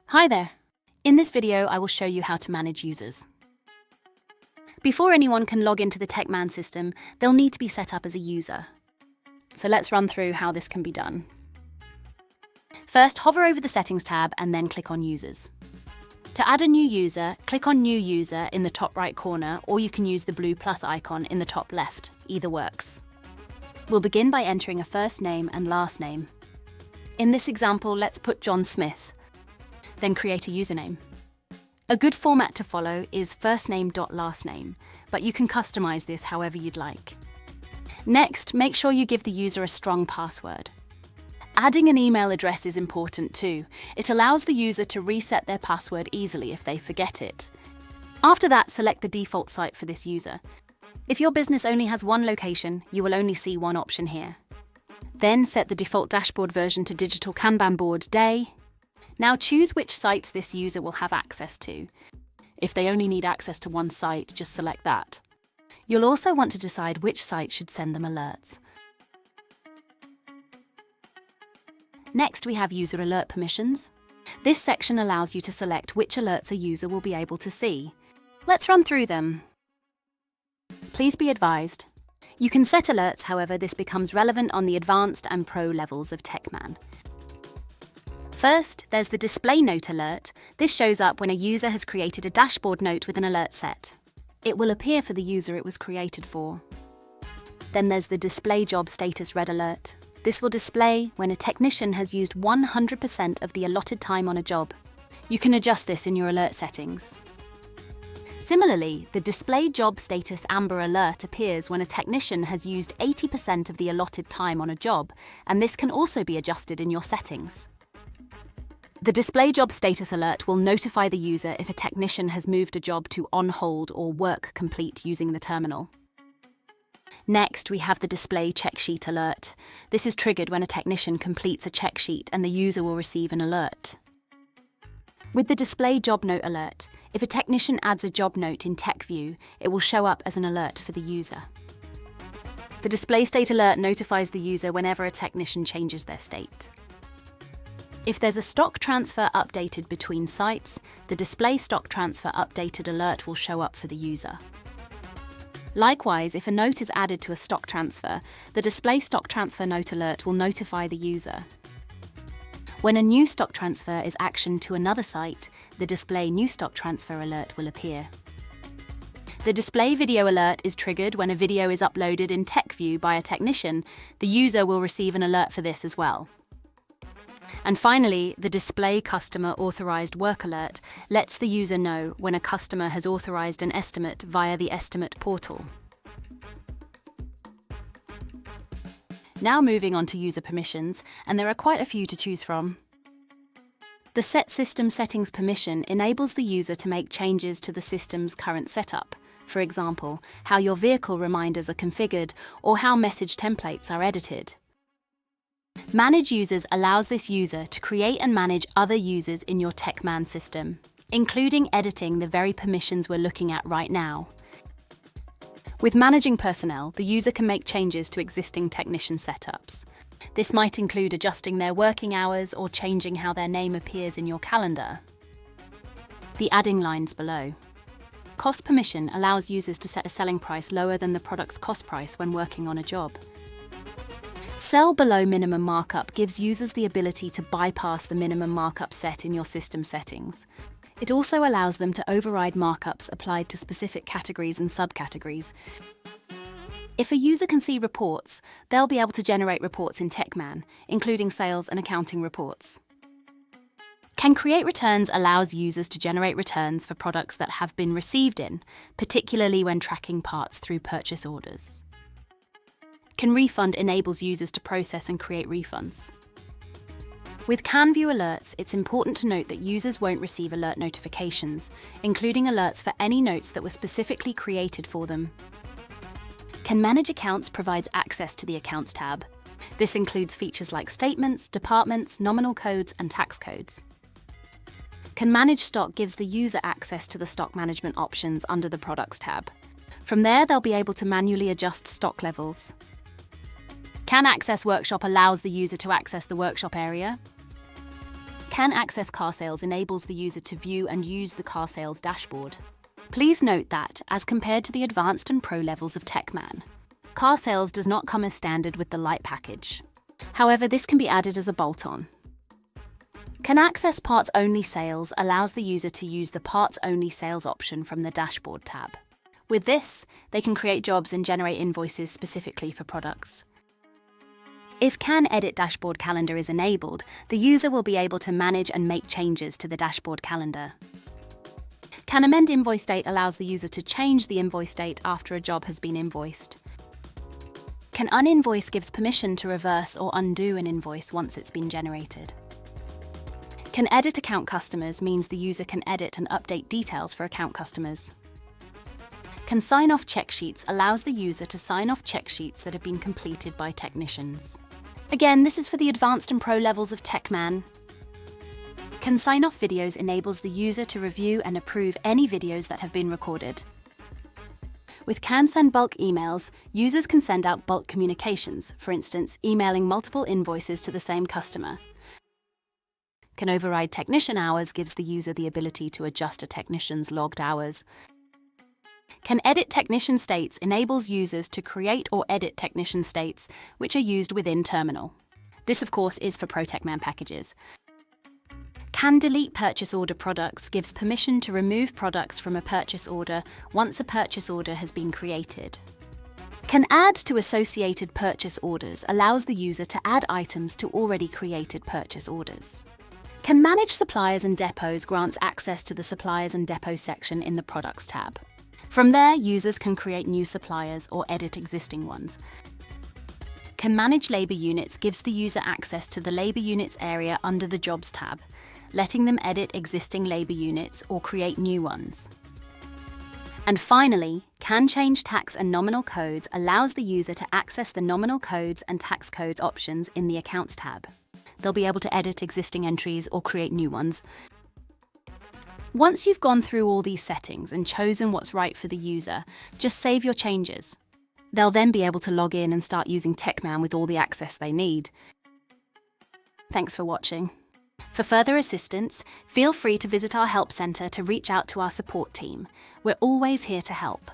Hi there. In this video, I will show you how to manage users. Before anyone can log into the TechMan system, they'll need to be set up as a user. So let's run through how this can be done. First, hover over the Settings tab and then click on Users. To add a new user, click on New User in the top right corner, or you can use the blue plus icon in the top left. Either works. We'll begin by entering a first name and last name. In this example, let's put John Smith. Then create a username. A good format to follow is firstname.lastname, but you can customize this however you'd like. Next, make sure you give the user a strong password. Adding an email address is important too. It allows the user to reset their password easily if they forget it. After that, select the default site for this user. If your business only has one location, you will only see one option here. Then set the default dashboard version to digital Kanban board day. Now choose which sites this user will have access to. If they only need access to one site, just select that. You'll also want to decide which site should send them alerts. Next, we have user alert permissions. This section allows you to select which alerts a user will be able to see. Let's run through them. Please be advised, you can set alerts, however, this becomes relevant on the advanced and pro levels of TechMan. First, there's the display note alert. This shows up when a user has created a dashboard note with an alert set. It will appear for the user it was created for. Then there's the display job status red alert. This will display when a technician has used 100% of the allotted time on a job. You can adjust this in your alert settings. Similarly, the display job status amber alert appears when a technician has used 80% of the allotted time on a job, and this can also be adjusted in your settings. The display job status alert will notify the user if a technician has moved a job to on hold or work complete using the terminal. Next, we have the display check sheet alert. This is triggered when a technician completes a check sheet and the user will receive an alert. With the display job note alert, if a technician adds a job note in TechView, it will show up as an alert for the user. The display state alert notifies the user whenever a technician changes their state. If there's a stock transfer updated between sites, the display stock transfer updated alert will show up for the user. Likewise, if a note is added to a stock transfer, the display stock transfer note alert will notify the user. When a new stock transfer is actioned to another site, the display new stock transfer alert will appear. The display video alert is triggered when a video is uploaded in TechView by a technician. The user will receive an alert for this as well. And finally, the display customer authorized work alert lets the user know when a customer has authorized an estimate via the estimate portal. Now moving on to user permissions, and there are quite a few to choose from. The Set System Settings permission enables the user to make changes to the system's current setup. For example, how your vehicle reminders are configured or how message templates are edited. Manage Users allows this user to create and manage other users in your TechMan system, including editing the very permissions we're looking at right now. With Managing Personnel, the user can make changes to existing technician setups. This might include adjusting their working hours or changing how their name appears in your calendar. The adding lines below. Cost permission allows users to set a selling price lower than the product's cost price when working on a job. Sell below minimum markup gives users the ability to bypass the minimum markup set in your system settings. It also allows them to override markups applied to specific categories and subcategories. If a user can see reports, they'll be able to generate reports in TechMan, including sales and accounting reports. Can Create Returns allows users to generate returns for products that have been received in, particularly when tracking parts through purchase orders. Can Refund enables users to process and create refunds. With Can View Alerts, it's important to note that users won't receive alert notifications, including alerts for any notes that were specifically created for them. Can Manage Accounts provides access to the Accounts tab. This includes features like statements, departments, nominal codes, and tax codes. Can Manage Stock gives the user access to the stock management options under the Products tab. From there, they'll be able to manually adjust stock levels. Can Access Workshop allows the user to access the workshop area. Can Access Car Sales enables the user to view and use the car sales dashboard. Please note that, as compared to the advanced and pro levels of TechMan, Car Sales does not come as standard with the Lite package. However, this can be added as a bolt-on. Can Access Parts Only Sales allows the user to use the Parts Only Sales option from the Dashboard tab. With this, they can create jobs and generate invoices specifically for products. If Can Edit Dashboard Calendar is enabled, the user will be able to manage and make changes to the dashboard calendar. Can Amend Invoice Date allows the user to change the invoice date after a job has been invoiced. Can Uninvoice gives permission to reverse or undo an invoice once it's been generated. Can Edit Account Customers means the user can edit and update details for account customers. Can Sign Off Check Sheets allows the user to sign off check sheets that have been completed by technicians. Again, this is for the advanced and pro levels of TechMan. Can Sign Off Videos enables the user to review and approve any videos that have been recorded. With Can Send Bulk Emails, users can send out bulk communications, for instance, emailing multiple invoices to the same customer. Can Override Technician Hours gives the user the ability to adjust a technician's logged hours. Can Edit Technician States enables users to create or edit technician states which are used within Terminal. This, of course, is for Pro TechMan packages. Can Delete Purchase Order Products gives permission to remove products from a purchase order once a purchase order has been created. Can Add to Associated Purchase Orders allows the user to add items to already created purchase orders. Can Manage Suppliers and Depots grants access to the Suppliers and Depots section in the Products tab. From there, users can create new suppliers or edit existing ones. Can Manage Labour Units gives the user access to the Labour Units area under the Jobs tab, letting them edit existing labour units or create new ones. And finally, Can Change Tax and Nominal Codes allows the user to access the nominal codes and tax codes options in the Accounts tab. They'll be able to edit existing entries or create new ones. Once you've gone through all these settings and chosen what's right for the user, just save your changes. They'll then be able to log in and start using TechMan with all the access they need. Thanks for watching. For further assistance, feel free to visit our help centre to reach out to our support team. We're always here to help.